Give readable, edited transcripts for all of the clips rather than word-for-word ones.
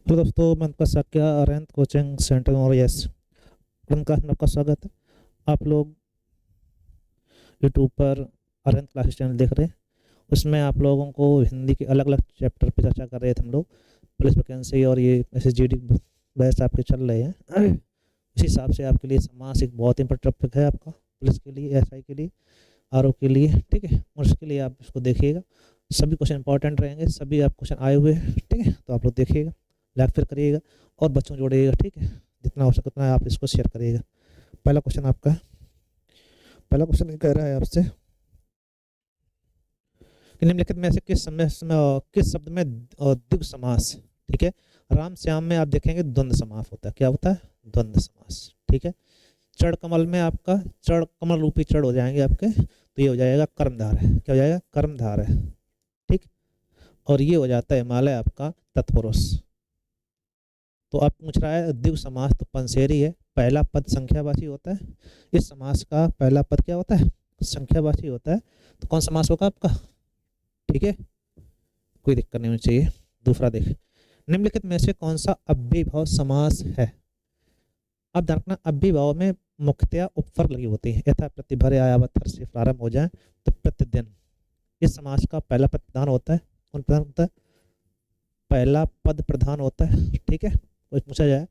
Hello दोस्तों, मैं आपका साक्या अरहंत कोचिंग सेंटर और यस क्लास में आपका स्वागत है। आप लोग यूट्यूब पर अरहंत क्लासेस चैनल देख रहे हैं। उसमें आप लोगों को हिंदी के अलग अलग चैप्टर पर चर्चा कर रहे थे हम लोग। पुलिस वैकेंसी और ये SSGD बैच आपके चल रहे हैं। उसी हिसाब से आपके लिए समास एक बहुत इंपॉर्टेंट टॉपिक है आपका, पुलिस के लिए, SI के लिए, RO के लिए, ठीक है। और उसके लिए आप इसको देखिएगा, सभी क्वेश्चन इंपॉर्टेंट रहेंगे, सभी आप क्वेश्चन आए हुए हैं, ठीक है। तो आप लोग देखिएगा, लाइक फिर करिएगा और बच्चों को जोड़िएगा, ठीक है। जितना हो सके उतना आप इसको शेयर करिएगा। पहला क्वेश्चन आपका, पहला क्वेश्चन ये कह रहा है आपसे कि निम्नलिखित में से किस शब्द में द्विगु समास, ठीक है। राम श्याम में आप देखेंगे द्वंद्व समास होता है। क्या होता है? द्वंद्व समास, ठीक है। चढ़ कमल में आपका चढ़ कमल रूपी चढ़ हो जाएंगे आपके, तो ये हो जाएगा कर्मधार है। क्या हो जाएगा? कर्मधार है, ठीक। और ये हो जाता है हिमालय आपका तत्पुरुष। तो आप पूछ रहा है द्विगु समास, तो पंसेरी है, पहला पद संख्यावाची होता है। इस समास का पहला पद क्या होता है? संख्यावाची होता है। तो कौन समास होगा आपका? ठीक है, कोई दिक्कत नहीं होनी चाहिए। दूसरा देख, निम्नलिखित में से कौन सा अव्ययीभाव समास है? अब ध्यान रखना, अव्ययीभाव में मुख्यतया उपसर्ग लगी होती है। यथा प्रतिभरे आयावत से प्रारंभ हो जाए तो प्रतिदिन, इस समास का पहला पद प्रधान होता है। कौन प्रधान होता है? पहला पद प्रधान होता है, ठीक है। कुछ पूछा जाए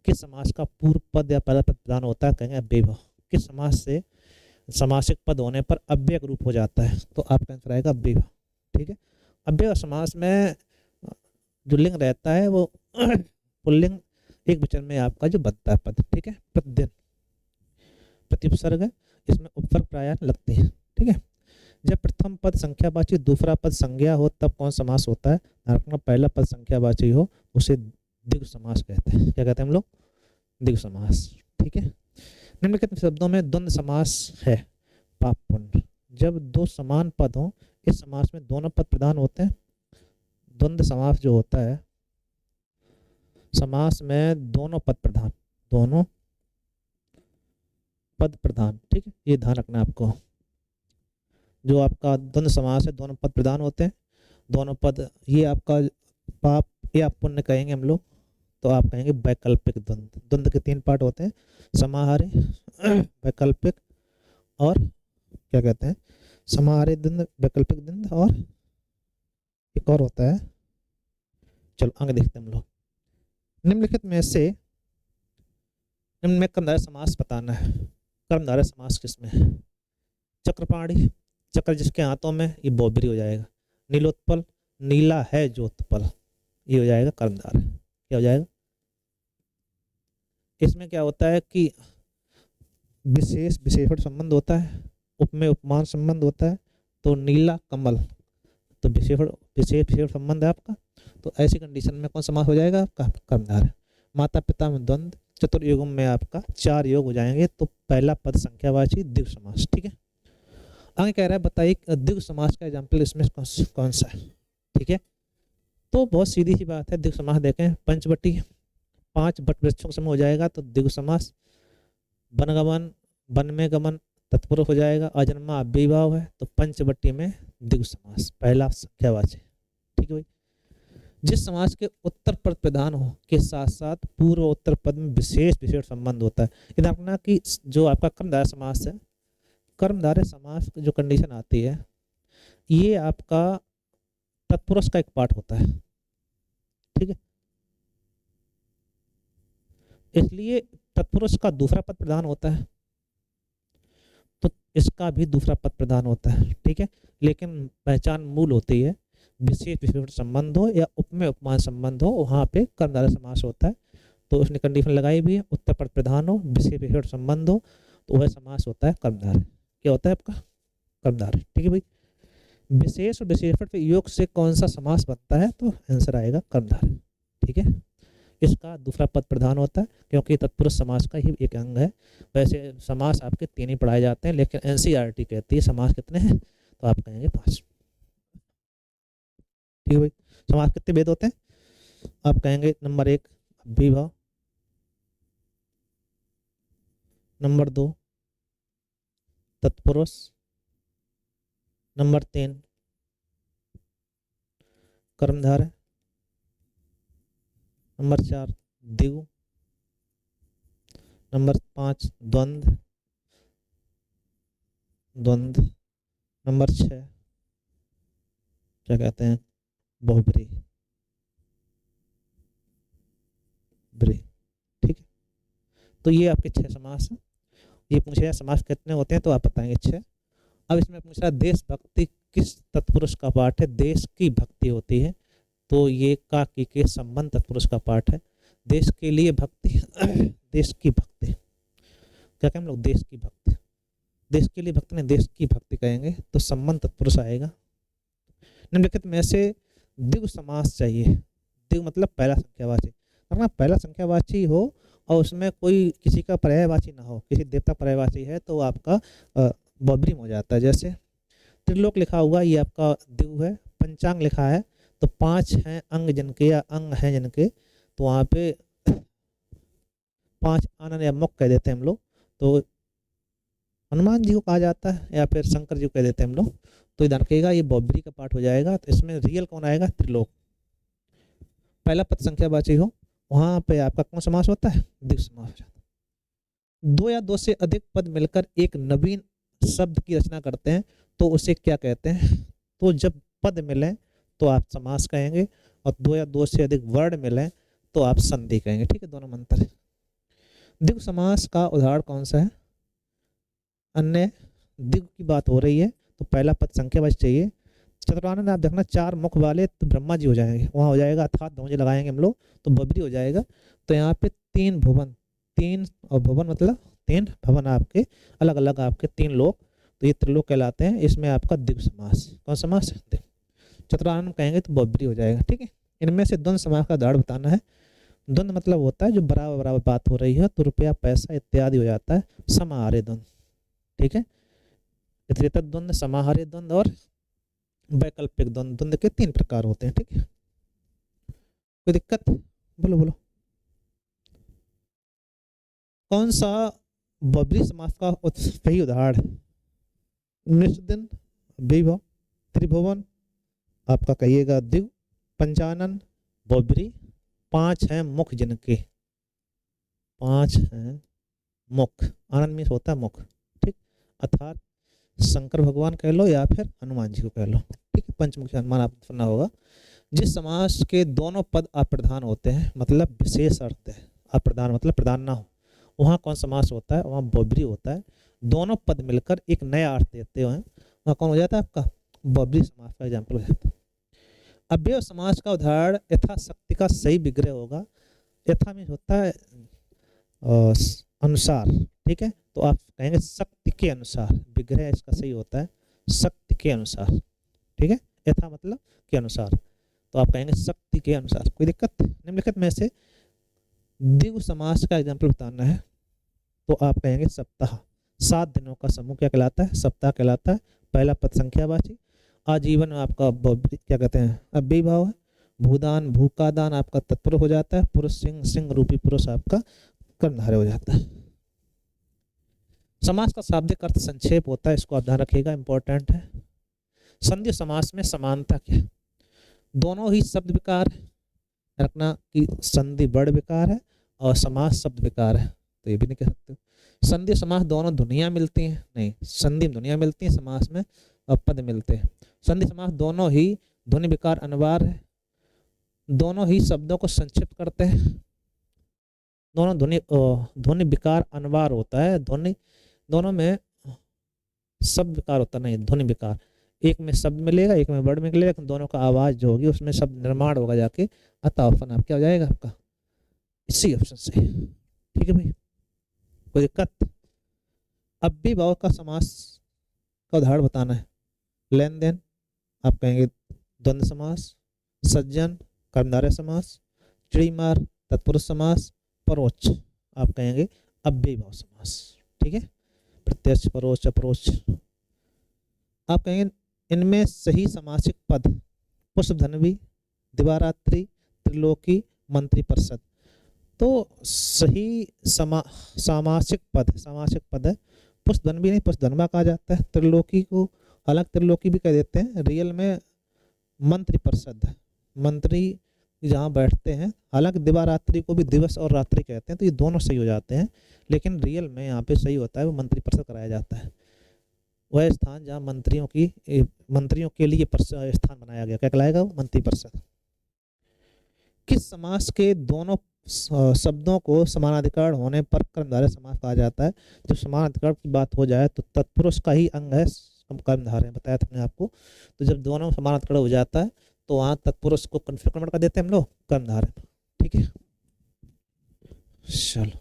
किस समास का पूर्व पद या पहला पद प्रधान होता है, कहेंगे अव्ययीभाव। किस समास से समासिक पद होने पर अव्ययक रूप हो जाता है, तो आपका आंसर आएगा अव्ययीभाव, ठीक है। अव्यय समास में जो लिंग रहता है वो पुल्लिंग एक वचन में आपका जो बनता है पद, ठीक है। प्रतिदिन प्रतिउपसर्ग है, इसमें उपसर्ग प्राय लगते हैं, ठीक है। जब प्रथम पद संख्यावाची दूसरा पद संज्ञा हो तब कौन समास होता है? रखना, पहला पद संख्यावाची हो उसे द्विगु समास कहते हैं। क्या कहते हैं हम लोग? द्विगु समास, ठीक है। निम्नलिखित शब्दों में द्वंद्व समास है। पाप पुण्य, जब दो समान पद हों, इस समास में दोनों पद प्रधान होते हैं। द्वंद्व समास जो होता है, समास में दोनों पद प्रधान, दोनों पद प्रधान, ठीक है। ये ध्यान रखना आपको। जो आपका द्वंद्व समास है, दोनों पद प्रधान होते हैं। दोनों पद, ये आपका पाप या पुण्य कहेंगे हम लोग, तो आप कहेंगे वैकल्पिक द्वंद्व। द्वंद्व के तीन पार्ट होते हैं, समाहारी, वैकल्पिक और क्या कहते हैं, समाहारी द्वंद्व, वैकल्पिक द्वंद्व और एक और होता है। चलो आगे देखते हैं हम लोग। निम्नलिखित में से निम्न में कर्मधारय समास बताना है। कर्मधारय समास किसमें है? चक्रपाणी, चक्र जिसके हाथों में, ये बोबरी हो जाएगा। नीलोत्पल, नीला है जो उत्पल, ये हो जाएगा कर्मधारय। क्या हो जाएगा? इसमें क्या होता है कि विशेष विशेषण संबंध होता है, उपमेय उपमान संबंध होता है। तो नीला कमल, तो विशेषण विशेष विशेषण संबंध है आपका, तो ऐसी कंडीशन में कौन समास हो जाएगा आपका? कर्मधारय। माता पिता में द्वंद्व, चतुर्युगम में आपका चार योग हो जाएंगे, तो पहला पद संख्यावाची द्विगु समास, ठीक है। आगे कह रहा है बताइए द्विगु समास का एग्जाम्पल इसमें कौन सा है, ठीक है। तो बहुत सीधी सी बात है, द्विगु समास देखें, पंचवटी, पांच वट वृक्षों का समूह हो जाएगा तो द्विगु समास। वनगमन, वन में गमन तत्पुरुष हो जाएगा। अजन्मा अव्ययीभाव है, तो पंचवटी में द्विगु समास, पहला संख्यावाची, ठीक है भाई। जिस समास के उत्तर पद प्रधान हो के साथ साथ पूर्व उत्तर पद में विशेष विशेष संबंध होता है। इधर रखना कि जो आपका कर्मधारय समास है, कर्मधारय समास की जो कंडीशन आती है, ये आपका तत्पुरुष का एक पार्ट होता है, ठीक है। इसलिए तत्पुरुष का दूसरा पद प्रधान होता है, तो इसका भी दूसरा पद प्रधान होता है, ठीक है। लेकिन पहचान मूल होती है, विशेष विशेषण संबंध हो या उपमेय उपमान संबंध हो, वहां पे कर्मधारय समास होता है। तो उसने कंडीशन लगाई भी है, उत्तर पद प्रधान हो, विशेष विशेषण संबंध हो, तो वह समास होता है कर्मधारय। क्या होता है आपका? कर्मधारय, ठीक है भाई। विशेष और विशेषण के योग से कौन सा समास बनता है, तो आंसर आएगा कर्मधारय, ठीक है। इसका दूसरा पद प्रधान होता है क्योंकि तत्पुरुष समास का ही एक अंग है। वैसे समास आपके तीन ही पढ़ाए जाते हैं, लेकिन NCERT कहती है समास कितने हैं, तो आप कहेंगे 5, ठीक है भाई। समास कितने भेद होते हैं? आप कहेंगे नंबर 1 अव्ययीभाव, नंबर 2 तत्पुरुष, नंबर 3 कर्मधारय, नंबर 4 द्विगु, नंबर 5 द्वंद्व, द्वंद्व, नंबर 6 क्या कहते हैं, बहुब्री, ब्री। ठीक है, तो ये आपके 6 समास हैं। ये पूछे समास कितने होते हैं तो आप बताएंगे 6। अब इसमें पूछा देशभक्ति किस तत्पुरुष का पाठ है, देश की भक्ति होती है, तो ये का की के संबंध तत्पुरुष का पाठ है। देश के लिए भक्ति देश की भक्ति क्या कहें हम लोग, देश की भक्ति, देश के लिए भक्ति नहीं देश की भक्ति कहेंगे, तो संबंध तत्पुरुष आएगा। निम्नलिखित में से द्विगु समास चाहिए। द्विगु मतलब पहला संख्यावाची, अगर पहला संख्यावाची हो और उसमें कोई किसी का पर्यायवाची ना हो, किसी देवता पर्यायवाची है तो आपका बहुब्री हो जाता है। जैसे त्रिलोक लिखा हुआ ये आपका द्विगु है। पंचांग लिखा है तो 5 हैं अंग जिनके या अंग हैं जिनके, तो वहाँ पे 5 आनन या मुख कह देते हैं हम लोग, तो हनुमान जी को कहा जाता है या फिर शंकर जी को कह देते हैं हम लोग, तो इधर रखिएगा ये बहुब्री का पाठ हो जाएगा। तो इसमें रियल कौन आएगा, त्रिलोक। पहला पद संख्यावाची हो वहां पे आपका कौन समास होता है, द्विगु समास हो जाता है। 2 या 2 से अधिक पद मिलकर एक नवीन शब्द की रचना करते हैं तो उसे क्या कहते हैं, तो जब पद मिले तो आप समास कहेंगे, और 2 या 2 से अधिक वर्ड मिले तो आप संधि कहेंगे। ठीक है, दोनों में अंतर है। द्विगु समास का उदाहरण कौन सा है, अन्य द्विगु की बात हो रही है तो पहला पद संख्यावाची चाहिए। चतुरानन आप देखना 4 मुख वाले तो ब्रह्मा जी हो जाएंगे, वहाँ हो जाएगा अर्थात दोजे लगाएंगे हम लोग तो बहुब्री हो जाएगा। तो यहाँ पे 3 भुवन, 3 और भुवन मतलब 3 भवन आपके अलग अलग आपके 3 लोक, तो ये त्रिलोक कहलाते हैं। इसमें आपका द्विगु समास, कौन समास है, चतुरानन कहेंगे तो बहुब्री हो जाएगा। ठीक है, इनमें से द्वंद्व समास का उदाहरण बताना है। द्वंद्व मतलब होता है जो बराबर बराबर बात हो रही है, तो रुपया पैसा इत्यादि हो जाता है। समाहार्य द्वंद्व, ठीक है, इतरेतर द्वंद्व, समाहार्य द्वंद्व और वैकल्पिक द्वंद्व। द्वंद्व के 3 प्रकार होते हैं। ठीक है, कोई दिक्कत, बोलो बोलो। कौन सा बहुब्री समास का सही उदाहरण है, निष्दिन, विभव, त्रिभुवन आपका कहिएगा द्विगु, पंचानन बहुब्री, 5 हैं मुख जिनके, 5 हैं मुख, आनंद में होता है मुख। ठीक, अर्थात शंकर भगवान कह लो या फिर हनुमान जी को कह लो। ठीक है, पंचमुखी हनुमान आप सुनना होगा। जिस समास के दोनों पद अप्रधान होते हैं, मतलब विशेष अर्थ है, अप्रधान मतलब प्रधान ना हो, वहाँ कौन समास होता है, वहाँ बहुब्री होता है। दोनों पद मिलकर एक नया अर्थ देते हैं, वहाँ कौन हो जाता है आपका, बहुब्री समास का एग्जाम्पल हो जाता है। अव्यय समास का उदाहरण यथाशक्ति का सही विग्रह होगा। यथा में होता है अनुसार, ठीक है, तो आप कहेंगे शक्ति के अनुसार, विग्रह इसका सही होता है शक्ति के अनुसार। ठीक है, यथा मतलब के अनुसार, तो आप कहेंगे शक्ति के अनुसार। कोई दिक्कत। निम्नलिखित में से द्विगु समास का एग्जाम्पल बताना है तो आप कहेंगे सप्ताह, 7 दिनों का समूह क्या कहलाता है, सप्ताह कहलाता है। पहला पद संख्यावाची, आजीवन आपका क्या कहते हैं अव्ययीभाव है। भूदान, भूकादान आपका तत्पुरुष हो जाता है। पुरुष सिंह, सिंह रूपी पुरुष आपका कर्मधारय हो जाता है। समास का शाब्दिक अर्थ संक्षेप होता है, इसको आप ध्यान रखिएगा, इंपॉर्टेंट है। संधि समास में समानता क्या, दोनों ही शब्द विकार रखना कि संधि वर्ड विकार है और समास शब्द विकार है, तो ये भी नहीं कह सकते। संधि समास दोनों ध्वनियाँ मिलती हैं, नहीं, संधि में ध्वनियाँ मिलती हैं, समास में और पद मिलते हैं। संधि समास दोनों ही ध्वनि विकार अनिवार्य है, दोनों ही शब्दों को संक्षिप्त करते हैं, दोनों ध्वनि विकार अनिवार्य होता है। ध्वनि दोनों में शब्द विकार होता नहीं, ध्वनि विकार, एक में शब्द मिलेगा एक में वर्ड मिलेगा, लेकिन दोनों का आवाज जो होगी उसमें शब्द निर्माण होगा जाके, अतः ऑप्शन आप क्या हो जाएगा आपका इसी ऑप्शन से। ठीक है भाई, कोई दिक्कत। अव्ययीभाव का समास का उदाहरण बताना है। लेन देन आप कहेंगे द्वंद्व समास, सज्जन कर्मधारय समास, चिड़ीमार तत्पुरुष समास, परोक्ष आप कहेंगे अव्ययीभाव समास। ठीक है, प्रत्यक्ष, परोक्ष, अपरोक्ष आप कहेंगे। इनमें सही समासिक पद पुष्पधन्वी, दिवारात्रि, त्रिलोकी, मंत्री परिषद। तो सही सामासिक पद है, पुष्पधन्वी नहीं पुष्पधनवा कहा जाता है। त्रिलोकी को अलग त्रिलोकी भी कह देते हैं, रियल में मंत्री परिषद, मंत्री जहाँ बैठते हैं, हालांकि दिवारात्रि को भी दिवस और रात्रि कहते हैं, तो ये दोनों सही हो जाते हैं, लेकिन रियल में यहाँ पे सही होता है वो मंत्रिपरिषद कराया जाता है। वह स्थान जहाँ मंत्रियों के लिए स्थान बनाया गया, क्या कहलाएगा वो? मंत्रिपरिषद। किस समास के दोनों शब्दों को समानाधिकार होने पर कर्मधारय समास कहा जाता है? जब समानाधिकार की बात हो जाए तो तत्पुरुष का ही अंग है कर्मधारय, बताया था मैंने आपको। तो जब दोनों समानाधिकार हो जाता है तो वहाँ तत्पुरुष को कन्फर्म कर देते हैं हम लोग कर्मधारय। ठीक है, चलो।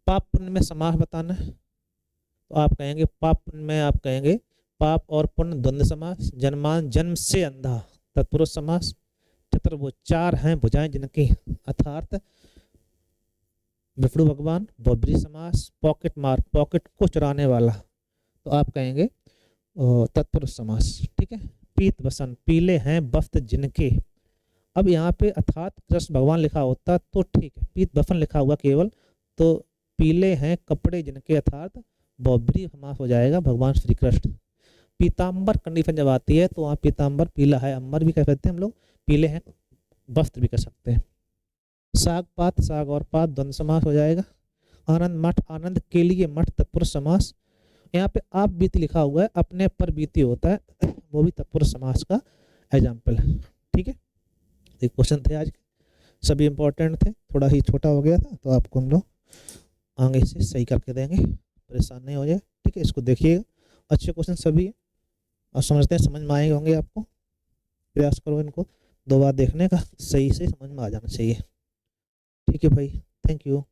पाप पुण्य में समास बताना है, तो आप कहेंगे पाप पुण्य में, आप कहेंगे पाप और पुण्य द्वंद्व समास। जन्मान जन्म से अंधा, तत्पुरुष समास। चतुर्भुज, चार हैं भुजाएं जिनकी, अर्थात विष्णु भगवान, बहुब्रीहि समास। पॉकेट मार, पॉकेट को चुराने वाला, तो आप कहेंगे तत्पुरुष समास। ठीक है। पीत वसन, पीले हैं वस्त्र जिनके। अब यहाँ पे अर्थात कृष्ण भगवान लिखा होता तो ठीक है, पीत वसन लिखा हुआ केवल, तो पीले हैं कपड़े जिनके, अर्थात बहुब्रीहि समास हो जाएगा भगवान श्री कृष्ण। पीताम्बर कंडीशन जब आती है तो वहाँ पीताम्बर पीला है, अंबर भी कह सकते हैं हम लोग, पीले हैं वस्त्र भी कह सकते हैं। साग पात, साग और पात द्वंद्व समास हो जाएगा। आनंद मठ, आनंद के लिए मठ, तत्पुरुष समास। यहाँ पे आप बीती लिखा हुआ है, अपने पर बीती होता है, वो भी तत्पुरुष समास का एग्जाम्पल है। ठीक है, एक क्वेश्चन थे आज के, सभी इंपॉर्टेंट थे, थोड़ा ही छोटा हो गया था तो आपको हम लोग आगे से सही करके देंगे, परेशान नहीं हो जाए। ठीक है, इसको देखिएगा, अच्छे क्वेश्चन सभी है और समझते हैं, समझ में आएंगे होंगे आपको। प्रयास करो इनको 2 बार देखने का, सही से समझ में आ जाना चाहिए। ठीक है भाई, थैंक यू।